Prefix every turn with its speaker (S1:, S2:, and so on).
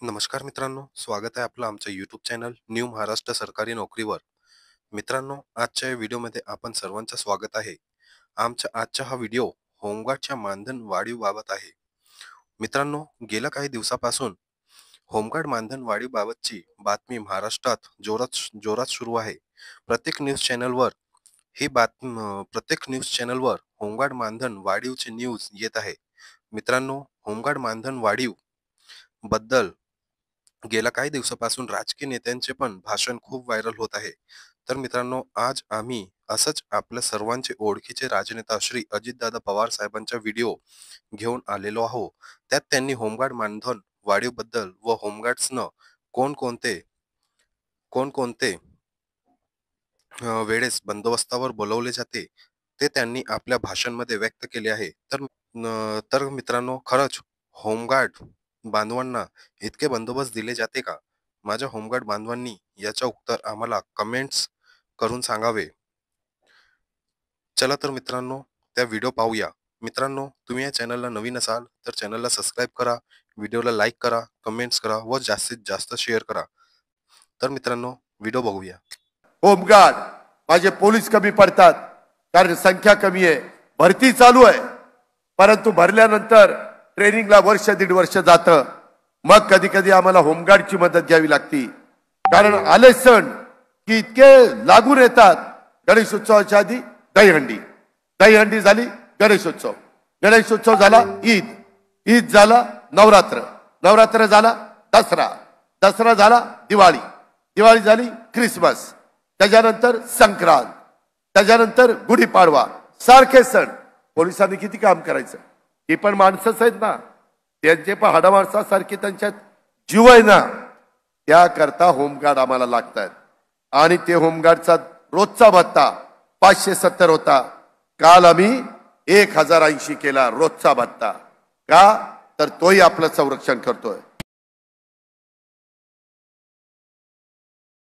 S1: नमस्कार मित्रांनो, स्वागत आहे आपलं आमचं यूट्यूब चॅनल न्यू महाराष्ट्र सरकारी नोकरीवर. मित्रांनो, आजच्या या व्हिडिओमध्ये आपण सर्वांचं स्वागत आहे. आजचा हा व्हिडिओ होमगार्डच्या मानधन वाढीव आहे. मित्रांनो, गेल्या काही दिवसापासून होमगार्ड मानधन वाढीव बातमी महाराष्ट्रात जोरात जोरात सुरू आहे. प्रत्येक न्यूज चॅनलवर प्रत्येक न्यूज चॅनलवर होमगार्ड मानधन वाढीवचे न्यूज येत आहे. मित्रांनो, होमगार्ड मानधन वाढीव बद्दल गेल्या काही दिवसापासून राजकीय नेत्यांचे पण भाषण खूप व्हायरल होत आहे. तर मित्रांनो, आज आम्ही असंच आपल्या सर्वांचे ओळखीचे राजनेता श्री अजितदादा पवार साहेबांचा व्हिडिओ घेऊन आलेलो आहो. त्यात त्यांनी होमगार्ड मानधन वाढीवबद्दल व होमगार्ड्सनं कोणकोणते कोणकोणते वेळेस बंदोबस्तावर बोलवले जाते, ते त्यांनी आपल्या भाषणमध्ये व्यक्त केले आहे. तर मित्रांनो, खरंच होमगार्ड बांधवांना इतके बंदोबस्त दिले जाते का? माझ्या होमगार्ड बांधवांनी याचं उत्तर आम्हाला कमेंट्स करून सांगावे. चला तर मित्रांनो, त्या व्हिडिओ पाहूया. मित्रांनो, तुम्ही या चॅनलला नवीन असाल तर चॅनलला सबस्क्राईब करा, व्हिडिओला लाईक करा, कमेंट्स करा व जास्तीत जास्त शेअर करा. तर मित्रांनो, व्हिडिओ बघूया.
S2: होमगार्ड माझे पोलीस कमी पडतात कारण संख्या कमी आहे. भरती चालू आहे, परंतु भरल्यानंतर ट्रेनिंगला वर्ष दीड वर्ष जातं. मग कधी कधी आम्हाला होमगार्डची मदत घ्यावी लागती, कारण आले सण की इतके लागून येतात. गणेशोत्सवाच्या आधी दहीहंडी, दहीहंडी झाली गणेशोत्सव, गणेशोत्सव झाला ईद, ईद झाला नवरात्र, नवरात्र झाला दसरा, दसरा झाला दिवाळी, दिवाळी झाली ख्रिसमस, त्याच्यानंतर संक्रांत, त्याच्यानंतर गुढीपाडवा. सारखे सण. पोलिसांनी किती काम करायचं? ही पण माणसंच आहेत ना, त्यांचे पण हाडामाणसासारखे त्यांच्यात जीव आहे ना. त्याकरता होमगार्ड आम्हाला लागतात. आणि ते होमगार्डचा रोजचा भत्ता 570 होता. काल आम्ही 1080 केला रोजचा भत्ता. का? तर तोही आपलं संरक्षण करतोय.